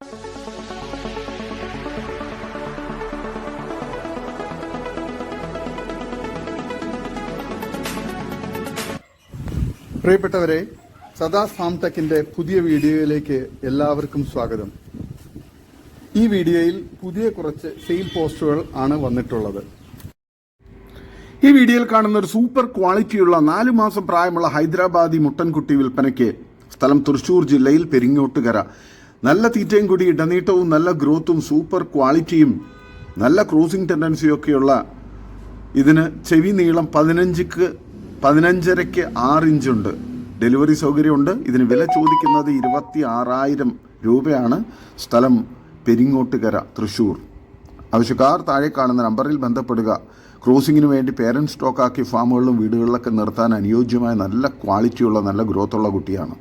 പ്രിയപ്പെട്ടവരെ, സദാ ഫാം ടെക്കിന്റെ പുതിയ വീഡിയോയിലേക്ക് എല്ലാവർക്കും സ്വാഗതം. ഈ വീഡിയോയിൽ പുതിയ കുറച്ച് സെയിൽ പോസ്റ്റുകൾ ആണ് വന്നിട്ടുള്ളത്. ഈ വീഡിയോയിൽ കാണുന്ന ഒരു സൂപ്പർ ക്വാളിറ്റിയുള്ള 4 മാസം പ്രായമുള്ള ഹൈദരാബാദി മുട്ടൻകുട്ടി വിൽപ്പനയ്ക്ക്. സ്ഥലം തൃശൂർ ജില്ലയിൽ പെരിങ്ങോട്ടുകര. നല്ല തീറ്റയും കൂടി ഇടനീട്ടവും നല്ല ഗ്രോത്തും സൂപ്പർ ക്വാളിറ്റിയും നല്ല ക്രൂസിംഗ് ടെൻഡൻസിയൊക്കെയുള്ള ഇതിന് ചെവി നീളം 15.5-6 ഇഞ്ചുണ്ട്. ഡെലിവറി സൗകര്യമുണ്ട്. ഇതിന് വില ചോദിക്കുന്നത് 26,000 രൂപയാണ്. സ്ഥലം പെരിങ്ങോട്ടുകര, തൃശൂർ. ആവശ്യക്കാർ താഴെ കാണുന്ന നമ്പറിൽ ബന്ധപ്പെടുക. ക്രോസിങ്ങിന് വേണ്ടി പേരന്റ് സ്റ്റോക്കാക്കി ഫാമുകളിലും വീടുകളിലൊക്കെ നിർത്താൻ അനുയോജ്യമായ നല്ല ക്വാളിറ്റിയുള്ള നല്ല ഗ്രോത്തുള്ള കുട്ടിയാണ്.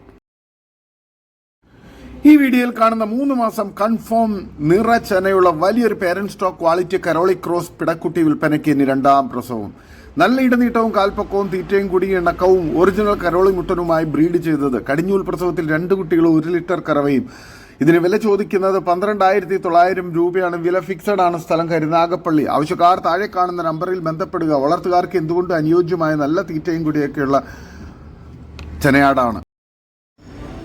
ഈ വീഡിയോയിൽ കാണുന്ന 3 മാസം കൺഫേം നിറച്ചനയുള്ള വലിയൊരു പേരന്റ് സ്റ്റോക്ക് ക്വാളിറ്റി കരോളി ക്രോസ് പിടക്കുട്ടി വിൽപ്പനയ്ക്ക്. ഇനി 2ാം പ്രസവം. നല്ല ഇടനീട്ടവും കാൽപ്പക്കവും തീറ്റയും കൂടി ഇണക്കവും ഒറിജിനൽ കരോളി മുട്ടനുമായി ബ്രീഡ് ചെയ്തത്. കടിഞ്ഞൂൽ പ്രസവത്തിൽ 2 കുട്ടികളും 1 ലിറ്റർ കറവയും. ഇതിന് വില ചോദിക്കുന്നത് 12,900 രൂപയാണ്. വില ഫിക്സഡ് ആണ്. സ്ഥലം കരുനാഗപ്പള്ളി. ആവശ്യക്കാർ താഴെ കാണുന്ന നമ്പറിൽ ബന്ധപ്പെടുക. വളർത്തുകാർക്ക് എന്തുകൊണ്ട് അനുയോജ്യമായ നല്ല തീറ്റയും കൂടിയൊക്കെയുള്ള ചെനയാടാണ്.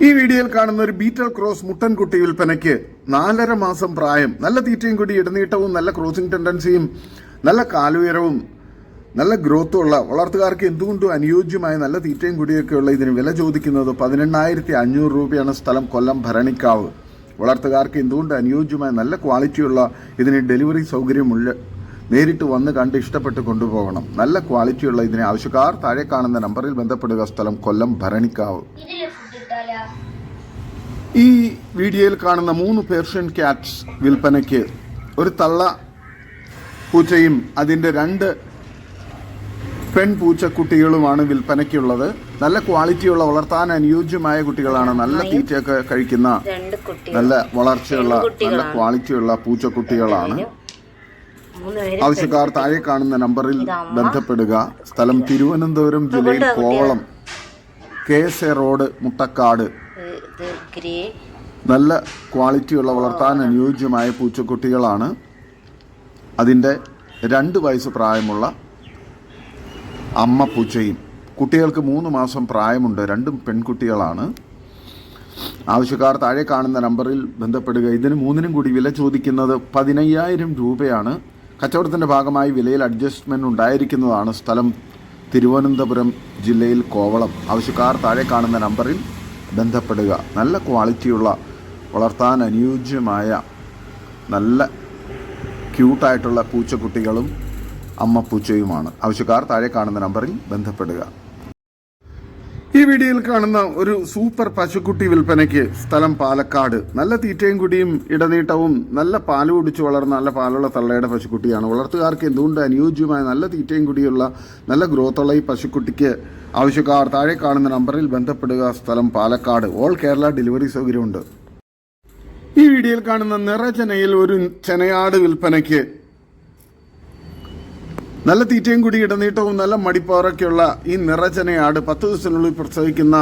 ഈ വീഡിയോയിൽ കാണുന്ന ഒരു ബീറ്റൽ ക്രോസ് മുട്ടൻകുട്ടി വിൽപ്പനയ്ക്ക്. 4.5 മാസം പ്രായം. നല്ല തീറ്റയും കൂടി ഇടനീട്ടവും നല്ല ക്രോസിംഗ് ടെൻഡൻസിയും നല്ല കാലുയരവും നല്ല ഗ്രോത്തുള്ള വളർത്തുകാർക്ക് എന്തുകൊണ്ടും അനുയോജ്യമായ നല്ല തീറ്റയും കൂടിയൊക്കെയുള്ള ഇതിന് വില ചോദിക്കുന്നത് 18,500 രൂപയാണ്. സ്ഥലം കൊല്ലം ഭരണിക്കാവ്. വളർത്തുകാർക്ക് എന്തുകൊണ്ട് അനുയോജ്യമായ നല്ല ക്വാളിറ്റിയുള്ള ഇതിന് ഡെലിവറി സൗകര്യമുള്ള നേരിട്ട് വന്ന് കണ്ട് ഇഷ്ടപ്പെട്ട് കൊണ്ടുപോകണം. നല്ല ക്വാളിറ്റിയുള്ള ഇതിനെ ആവശ്യക്കാർ താഴെ കാണുന്ന നമ്പറിൽ ബന്ധപ്പെടുക. സ്ഥലം കൊല്ലം ഭരണിക്കാവ്. ഈ വീഡിയോയിൽ കാണുന്ന 3 പേർഷ്യൻ ക്യാറ്റ്സ് വിൽപ്പനയ്ക്ക്. ഒരു തള്ള പൂച്ചയും അതിൻ്റെ 2 പെൺപൂച്ചക്കുട്ടികളുമാണ് വിൽപ്പനയ്ക്കുള്ളത്. നല്ല ക്വാളിറ്റിയുള്ള വളർത്താൻ അനുയോജ്യമായ കുട്ടികളാണ്. നല്ല തീറ്റയൊക്കെ കഴിക്കുന്ന നല്ല വളർച്ചയുള്ള നല്ല ക്വാളിറ്റിയുള്ള പൂച്ചക്കുട്ടികളാണ്. ആവശ്യക്കാർ താഴെ കാണുന്ന നമ്പറിൽ ബന്ധപ്പെടുക. സ്ഥലം തിരുവനന്തപുരം ജില്ലയിൽ കോവളം KSA റോഡ്, മുട്ടക്കാട്. നല്ല ക്വാളിറ്റിയുള്ള വളർത്താൻ അനുയോജ്യമായ പൂച്ചക്കുട്ടികളാണ്. അതിൻ്റെ 2 വയസ്സ് പ്രായമുള്ള അമ്മ പൂച്ചയും. കുട്ടികൾക്ക് 3 മാസം പ്രായമുണ്ട്. 2 പെൺകുട്ടികളാണ്. ആവശ്യക്കാർ താഴെ കാണുന്ന നമ്പറിൽ ബന്ധപ്പെടുക. ഇതിന് 3നും കൂടി വില ചോദിക്കുന്നത് 15,000 രൂപയാണ്. കച്ചവടത്തിൻ്റെ ഭാഗമായി വിലയിൽ അഡ്ജസ്റ്റ്മെൻറ്റ് ഉണ്ടായിരിക്കുന്നതാണ്. സ്ഥലം തിരുവനന്തപുരം ജില്ലയിൽ കോവളം. ആവശ്യക്കാർ താഴെ കാണുന്ന നമ്പറിൽ ബന്ധപ്പെടുക. നല്ല ക്വാളിറ്റിയുള്ള വളർത്താൻ അനുയോജ്യമായ നല്ല ക്യൂട്ടായിട്ടുള്ള പൂച്ചക്കുട്ടികളും അമ്മ പൂച്ചയുമാണ്. ആവശ്യക്കാർ താഴെ കാണുന്ന നമ്പറിൽ ബന്ധപ്പെടുക. ഈ വീഡിയോയിൽ കാണുന്ന ഒരു സൂപ്പർ പശുക്കുട്ടി വിൽപ്പനയ്ക്ക്. സ്ഥലം പാലക്കാട്. നല്ല തീറ്റയും കുടിയും ഇടനീട്ടവും നല്ല പാല് കുടിച്ച് വളർന്ന നല്ല പാലുള്ള തള്ളയുടെ പശുക്കുട്ടിയാണ്. വളർത്തുകാർക്ക് എന്തുകൊണ്ട് അനുയോജ്യമായ നല്ല തീറ്റയും കുടിയുള്ള നല്ല ഗ്രോത്തുള്ള ഈ പശുക്കുട്ടിക്ക് ആവശ്യക്കാർ താഴെ കാണുന്ന നമ്പറിൽ ബന്ധപ്പെടുക. സ്ഥലം പാലക്കാട്. ഓൾ കേരള ഡെലിവറി സൗകര്യമുണ്ട്. ഈ വീഡിയോയിൽ കാണുന്ന നിറചെനയിൽ ഒരു ചെനയാട് വിൽപ്പനയ്ക്ക്. നല്ല തീറ്റയും കൂടി ഇടനീട്ടവും നല്ല മടിപ്പാറൊക്കെയുള്ള ഈ നിറചെനയാട് 10 ദിവസത്തിനുള്ളിൽ പ്രസവിക്കുന്ന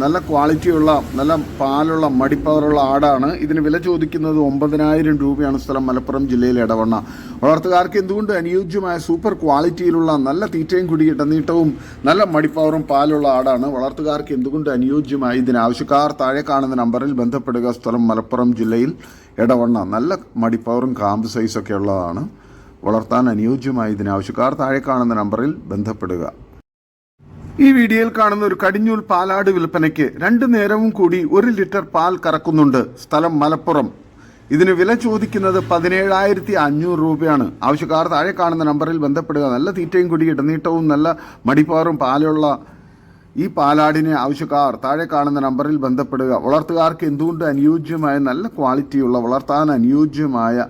നല്ല ക്വാളിറ്റിയുള്ള നല്ല പാലുള്ള മടിപ്പാറുള്ള ആടാണ്. ഇതിന് വില ചോദിക്കുന്നത് 9,000 രൂപയാണ്. സ്ഥലം മലപ്പുറം ജില്ലയിലെ എടവണ്ണ. വളർത്തുകാർക്ക് എന്തുകൊണ്ട് അനുയോജ്യമായ സൂപ്പർ ക്വാളിറ്റിയിലുള്ള നല്ല തീറ്റയും കൂടി ഇടനീട്ടവും നല്ല മടിപ്പാറും പാലുള്ള ആടാണ്. വളർത്തുകാർക്ക് എന്തുകൊണ്ട് അനുയോജ്യമായി ഇതിന് ആവശ്യക്കാർ താഴെ കാണുന്ന നമ്പറിൽ ബന്ധപ്പെടുക. സ്ഥലം മലപ്പുറം ജില്ലയിൽ എടവണ്ണ. നല്ല മടിപ്പാറും കാമ്പ് സൈസൊക്കെ ഉള്ളതാണ്. വളർത്താൻ അനുയോജ്യമായി ഇതിന് ആവശ്യക്കാർ താഴെ കാണുന്ന നമ്പറിൽ ബന്ധപ്പെടുക. ഈ വീഡിയോയിൽ കാണുന്ന ഒരു കടിഞ്ഞൂൽ പാലാട് വിൽപ്പനയ്ക്ക്. 2 നേരവും കൂടി 1 ലിറ്റർ പാൽ കറക്കുന്നുണ്ട്. സ്ഥലം മലപ്പുറം. ഇതിന് വില ചോദിക്കുന്നത് 17,500 രൂപയാണ്. ആവശ്യക്കാർ താഴെ കാണുന്ന നമ്പറിൽ ബന്ധപ്പെടുക. നല്ല തീറ്റയും കൂടി ഇടനീട്ടവും നല്ല മടിപ്പാറും പാലുള്ള ഈ പാലാടിനെ ആവശ്യക്കാർ താഴെ കാണുന്ന നമ്പറിൽ ബന്ധപ്പെടുക. വളർത്തുകാർക്ക് എന്തുകൊണ്ട് അനുയോജ്യമായ നല്ല ക്വാളിറ്റിയുള്ള വളർത്താൻ അനുയോജ്യമായ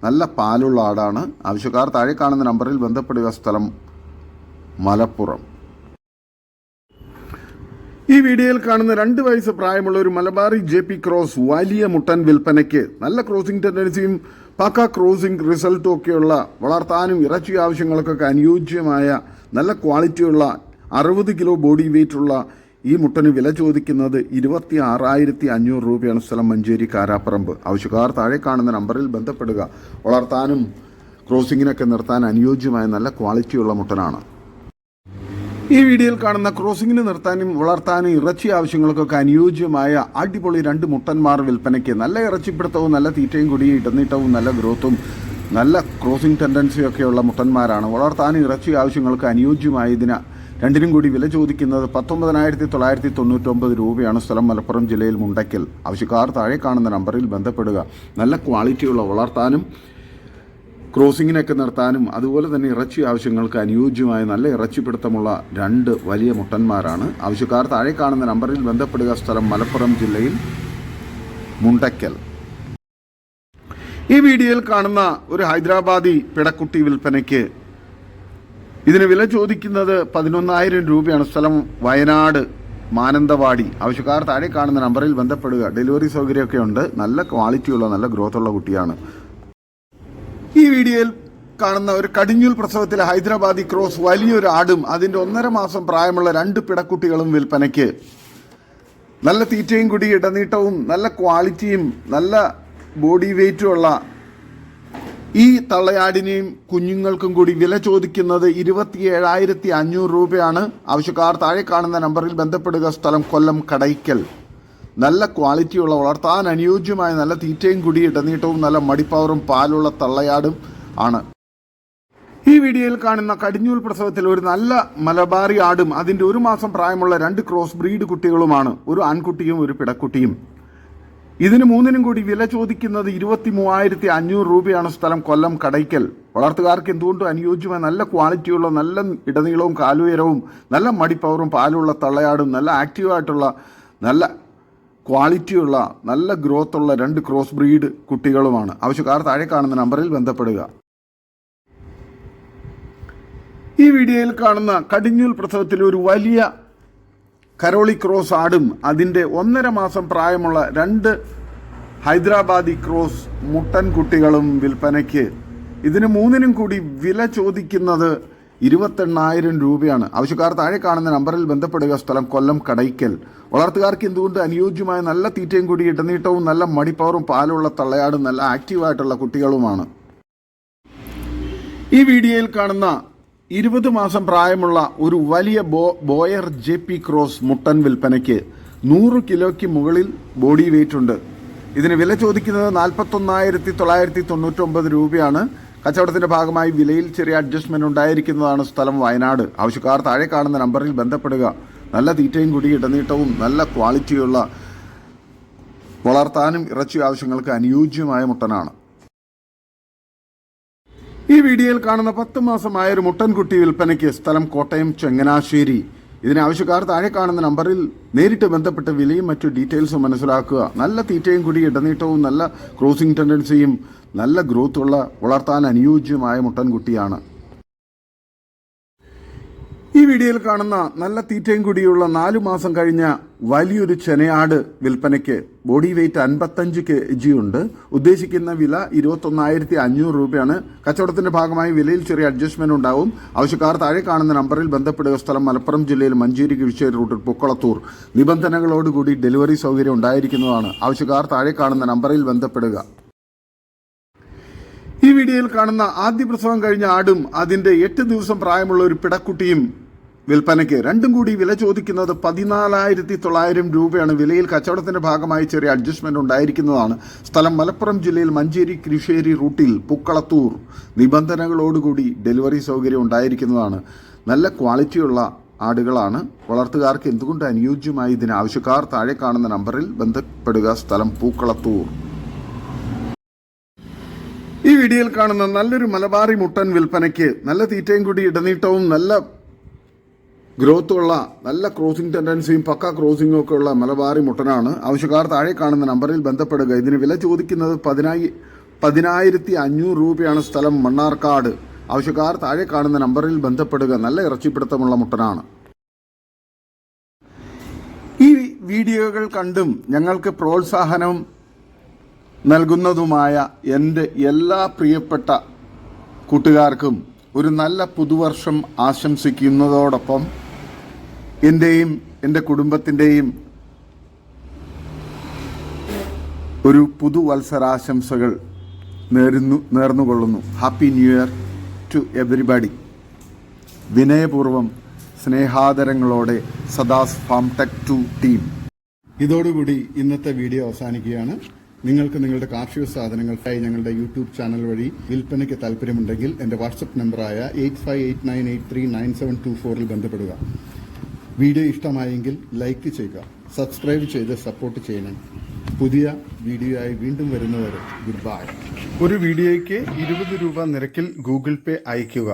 നല്ല പാലുള്ള ആടാണ്. ആവശ്യക്കാർ താഴെ കാണുന്ന നമ്പറിൽ ബന്ധപ്പെടുക. സ്ഥലം മലപ്പുറം. ഈ വീഡിയോയിൽ കാണുന്ന 2 വയസ്സ് പ്രായമുള്ള ഒരു മലബാറി JP ക്രോസ് വലിയ മുട്ടൻ വിൽപ്പനയ്ക്ക്. നല്ല ക്രോസിംഗ് ടെൻഡൻസിയും പക്ക ക്രോസിംഗ് റിസൾട്ടും ഒക്കെയുള്ള വളർത്താനും ഇറച്ചി ആവശ്യങ്ങൾക്കൊക്കെ അനുയോജ്യമായ നല്ല ക്വാളിറ്റിയുള്ള 60 കിലോ ബോഡി വെയ്റ്റുള്ള ഈ മുട്ടന് വില ചോദിക്കുന്നത് 26,500 രൂപയാണ്. സ്ഥലം മഞ്ചേരി കാരാപ്പറമ്പ്. ആവശ്യക്കാർ താഴെ കാണുന്ന നമ്പറിൽ ബന്ധപ്പെടുക. വളർത്താനും ക്രോസിങ്ങിനൊക്കെ നിർത്താൻ അനുയോജ്യമായ നല്ല ക്വാളിറ്റിയുള്ള മുട്ടനാണ്. ഈ വീഡിയോയിൽ കാണുന്ന ക്രോസിങ്ങിന് നിർത്താനും വളർത്താനും ഇറച്ചി ആവശ്യങ്ങൾക്കൊക്കെ അനുയോജ്യമായ അടിപൊളി 2 മുട്ടന്മാർ വിൽപ്പനയ്ക്ക്. നല്ല ഇറച്ചിപ്പിടുത്തവും നല്ല തീറ്റയും കൂടിയും ഇടനീട്ടവും നല്ല ഗ്രോത്തും നല്ല ക്രോസിംഗ് ടെൻഡൻസിയൊക്കെയുള്ള മുട്ടന്മാരാണ്. വളർത്താനും ഇറച്ചി ആവശ്യങ്ങൾക്ക് അനുയോജ്യമായ ഇതിന് രണ്ടിനും കൂടി വില ചോദിക്കുന്നത് 19,999 രൂപയാണ്. സ്ഥലം മലപ്പുറം ജില്ലയിൽ മുണ്ടയ്ക്കൽ. ആവശ്യക്കാർ താഴെ കാണുന്ന നമ്പറിൽ ബന്ധപ്പെടുക. നല്ല ക്വാളിറ്റിയുള്ള വളർത്താനും ക്രോസിങ്ങിനൊക്കെ നിർത്താനും അതുപോലെ തന്നെ ഇറച്ചി ആവശ്യങ്ങൾക്ക് അനുയോജ്യമായ നല്ല ഇറച്ചിപ്പിടുത്തമുള്ള 2 വലിയ മുട്ടന്മാരാണ്. ആവശ്യക്കാർ താഴെ കാണുന്ന നമ്പറിൽ ബന്ധപ്പെടുക. സ്ഥലം മലപ്പുറം ജില്ലയിൽ മുണ്ടയ്ക്കൽ. ഈ വീഡിയോയിൽ കാണുന്ന ഒരു ഹൈദരാബാദി പിടക്കുട്ടി വിൽപ്പനയ്ക്ക്. ഇതിന് വില ചോദിക്കുന്നത് 11,000 രൂപയാണ്. സ്ഥലം വയനാട് മാനന്തവാടി. ആവശ്യക്കാർ താഴെ കാണുന്ന നമ്പറിൽ ബന്ധപ്പെടുക. ഡെലിവറി സൗകര്യമൊക്കെ ഉണ്ട്. നല്ല ക്വാളിറ്റിയുള്ള നല്ല ഗ്രോത്തുള്ള കുട്ടിയാണ്. ഈ വീഡിയോയിൽ കാണുന്ന ഒരു കടിഞ്ഞൂൽ പ്രസവത്തിലെ ഹൈദരാബാദി ക്രോസ് വലിയൊരു ആടും അതിൻ്റെ 1.5 മാസം പ്രായമുള്ള 2 പിടക്കുട്ടികളും വിൽപ്പനയ്ക്ക്. നല്ല തീറ്റയും കൂടി ഇടനീട്ടവും നല്ല ക്വാളിറ്റിയും നല്ല ബോഡി വെയ്റ്റും ഉള്ള ഈ തള്ളയാടിനെയും കുഞ്ഞുങ്ങൾക്കും കൂടി വില ചോദിക്കുന്നത് 27,500 രൂപയാണ്. ആവശ്യക്കാർ താഴെ കാണുന്ന നമ്പറിൽ ബന്ധപ്പെടുക. സ്ഥലം കൊല്ലം കടയ്ക്കൽ. നല്ല ക്വാളിറ്റിയുള്ള വളർത്താൻ അനുയോജ്യമായ നല്ല തീറ്റയും കൂടി ഇടനീട്ടവും നല്ല മടിപ്പവറും പാലുള്ള തള്ളയാടും ആണ്. ഈ വീഡിയോയിൽ കാണുന്ന കടിഞ്ഞൂൽ പ്രസവത്തിൽ ഒരു നല്ല മലബാറി ആടും അതിൻ്റെ 1 മാസം പ്രായമുള്ള 2 ക്രോസ് ബ്രീഡ് കുട്ടികളുമാണ്. ഒരു ആൺകുട്ടിയും ഒരു പിടക്കുട്ടിയും. ഇതിന് 3നും കൂടി വില ചോദിക്കുന്നത് 23,500 രൂപയാണ്. സ്ഥലം കൊല്ലം കടയ്ക്കൽ. വളർത്തുകാർക്ക് എന്തുകൊണ്ടും അനുയോജ്യമായ നല്ല ക്വാളിറ്റിയുള്ള നല്ല ഇടനീളവും കാലുയരവും നല്ല മടിപ്പവറും പാലുള്ള തള്ളയാടും നല്ല ആക്റ്റീവായിട്ടുള്ള നല്ല ക്വാളിറ്റിയുള്ള നല്ല ഗ്രോത്തുള്ള 2 ക്രോസ് ബ്രീഡ് കുട്ടികളുമാണ്. ആവശ്യക്കാർ താഴെ കാണുന്ന നമ്പറിൽ ബന്ധപ്പെടുക. ഈ വീഡിയോയിൽ കാണുന്ന കടിഞ്ഞൂൽ പ്രസവത്തിൽ ഒരു വലിയ കരോളി ക്രോസ് ആടും അതിൻ്റെ 1.5 മാസം പ്രായമുള്ള 2 ഹൈദരാബാദി ക്രോസ് മുട്ടൻ കുട്ടികളും വിൽപ്പനയ്ക്ക്. ഇതിന് 3നും കൂടി വില ചോദിക്കുന്നത് 28,000 രൂപയാണ്. ആവശ്യക്കാർ താഴെ കാണുന്ന നമ്പറിൽ ബന്ധപ്പെടുക. സ്ഥലം കൊല്ലം കടയ്ക്കൽ. വളർത്തുകാർക്ക് എന്തുകൊണ്ട് അനുയോജ്യമായ നല്ല തീറ്റയും കൂടി ഇടനീട്ടവും നല്ല മടിപ്പവറും പാലുള്ള തള്ളയാടും നല്ല ആക്റ്റീവായിട്ടുള്ള കുട്ടികളുമാണ്. ഈ വീഡിയോയിൽ കാണുന്ന 20 മാസം പ്രായമുള്ള ഒരു വലിയ ബോയർ JP ക്രോസ് മുട്ടൻ വിൽപ്പനയ്ക്ക്. 100 കിലോയ്ക്ക് മുകളിൽ ബോഡി വെയ്റ്റ് ഉണ്ട്. ഇതിന് വില ചോദിക്കുന്നത് 41,999 രൂപയാണ്. കച്ചവടത്തിന്റെ ഭാഗമായി വിലയിൽ ചെറിയ അഡ്ജസ്റ്റ്മെന്റ് ഉണ്ടായിരിക്കുന്നതാണ്. സ്ഥലം വയനാട്. ആവശ്യക്കാർ താഴെ കാണുന്ന നമ്പറിൽ ബന്ധപ്പെടുക. നല്ല തീറ്റയും കൂടി ഇടനീട്ടവും നല്ല ക്വാളിറ്റിയുള്ള വളർത്താനും ഇറച്ചി ആവശ്യങ്ങൾക്ക് അനുയോജ്യമായ മുട്ടനാണ്. ഈ വീഡിയോയിൽ കാണുന്ന 10 മാസമായ ഒരു മുട്ടൻകുട്ടി വിൽപ്പനയ്ക്ക്. സ്ഥലം കോട്ടയം ചങ്ങനാശ്ശേരി. ഇതിന് ആവശ്യക്കാർ താഴെ കാണുന്ന നമ്പറിൽ നേരിട്ട് ബന്ധപ്പെട്ട് വിലയും മറ്റു ഡീറ്റെയിൽസും മനസ്സിലാക്കുക. നല്ല തീറ്റയും കൂടി ഇടനീട്ടവും നല്ല ക്രോസിംഗ് ടെൻഡൻസിയും നല്ല ഗ്രോത്തുള്ള വളർത്താൻ അനുയോജ്യമായ മുട്ടൻകുട്ടിയാണ്. ഈ വീഡിയോയിൽ കാണുന്ന നല്ല തീറ്റയും കൂടിയുള്ള 4 മാസം കഴിഞ്ഞ വലിയൊരു ചെനയാട് വിൽപ്പനയ്ക്ക്. ബോഡി വെയ്റ്റ് 55 kg ഉണ്ട്. ഉദ്ദേശിക്കുന്ന വില 21,500 രൂപയാണ്. കച്ചവടത്തിന്റെ ഭാഗമായി വിലയിൽ ചെറിയ അഡ്ജസ്റ്റ്മെന്റ് ഉണ്ടാവും. ആവശ്യക്കാർ താഴെ കാണുന്ന നമ്പറിൽ ബന്ധപ്പെടുക. സ്ഥലം മലപ്പുറം ജില്ലയിൽ മഞ്ചേരി കിഴിശ്ശേരി റൂട്ടിൽ പൂക്കളത്തൂർ. നിബന്ധനകളോടുകൂടി ഡെലിവറി സൗകര്യം ഉണ്ടായിരിക്കുന്നതാണ്. ആവശ്യക്കാർ താഴെ കാണുന്ന നമ്പറിൽ ബന്ധപ്പെടുക. ഈ വീഡിയോയിൽ കാണുന്ന ആദ്യ പ്രസവം കഴിഞ്ഞ ആടും അതിൻ്റെ 8 ദിവസം പ്രായമുള്ള ഒരു പിടക്കുട്ടിയും വിൽപ്പനയ്ക്ക്. രണ്ടും കൂടി വില ചോദിക്കുന്നത് 14,900 രൂപയാണ്. വിലയിൽ കച്ചവടത്തിന്റെ ഭാഗമായി ചെറിയ അഡ്ജസ്റ്റ്മെന്റ് ഉണ്ടായിരിക്കുന്നതാണ്. സ്ഥലം മലപ്പുറം ജില്ലയിൽ മഞ്ചേരി കിഴിശ്ശേരി റൂട്ടിൽ പൂക്കളത്തൂർ. നിബന്ധനകളോടുകൂടി ഡെലിവറി സൗകര്യം ഉണ്ടായിരിക്കുന്നതാണ്. നല്ല ക്വാളിറ്റിയുള്ള ആടുകളാണ്. വളർത്തുകാർക്ക് എന്തുകൊണ്ട് അനുയോജ്യമായി ഇതിന് ആവശ്യക്കാർ താഴെ കാണുന്ന നമ്പറിൽ ബന്ധപ്പെടുക. സ്ഥലം പൂക്കളത്തൂർ. ഈ വീഡിയോയിൽ കാണുന്ന നല്ലൊരു മലബാറി മുട്ടൻ വിൽപ്പനയ്ക്ക്. നല്ല തീറ്റയും കൂടി ഇടനീട്ടവും നല്ല ഗ്രോത്തുള്ള നല്ല ക്രോസിംഗ് ടെൻഡൻസിയും പക്ക ക്രോസിംഗും ഒക്കെ ഉള്ള മലബാറി മുട്ടനാണ്. ആവശ്യക്കാർ താഴെ കാണുന്ന നമ്പറിൽ ബന്ധപ്പെടുക. ഇതിന് വില ചോദിക്കുന്നത് 10,500 രൂപയാണ്. സ്ഥലം മണ്ണാർക്കാട്. ആവശ്യക്കാർ താഴെ കാണുന്ന നമ്പറിൽ ബന്ധപ്പെടുക. നല്ല ഇറച്ചിപ്പിടുത്തമുള്ള മുട്ടനാണ്. ഈ വീഡിയോകൾ കണ്ടും ഞങ്ങൾക്ക് പ്രോത്സാഹനം നൽകുന്നതുമായ എൻ്റെ എല്ലാ പ്രിയപ്പെട്ട കൂട്ടുകാർക്കും ഒരു നല്ല പുതുവർഷം ആശംസിക്കുന്നതോടൊപ്പം എൻ്റെയും എൻ്റെ കുടുംബത്തിൻ്റെയും ഒരു പുതുവത്സരാശംസകൾ നേർന്നുകൊള്ളുന്നു. Happy new year to everybody. വിനയപൂർവ്വം സ്നേഹാദരങ്ങളോടെ സദാസ് ഫാം ടെക് 2 ടീം. ഇതോടുകൂടി ഇന്നത്തെ വീഡിയോ അവസാനിക്കുകയാണ്. നിങ്ങൾക്ക് നിങ്ങളുടെ കാർഷിക സാധനങ്ങൾക്കായി ഞങ്ങളുടെ യൂട്യൂബ് ചാനൽ വഴി വിൽപ്പനയ്ക്ക് താല്പര്യമുണ്ടെങ്കിൽ എൻ്റെ വാട്സപ്പ് നമ്പറായ 8589839724 ബന്ധപ്പെടുക. വീഡിയോ ഇഷ്ടമായെങ്കിൽ ലൈക്ക് ചെയ്യുക, സബ്സ്ക്രൈബ് ചെയ്ത് സപ്പോർട്ട് ചെയ്യണം. പുതിയ വീഡിയോയായി വീണ്ടും വരുന്നവരെ ഗുഡ് ബൈ. ഒരു വീഡിയോയ്ക്ക് 20 രൂപ നിരക്കിൽ ഗൂഗിൾ പേ അയയ്ക്കുക.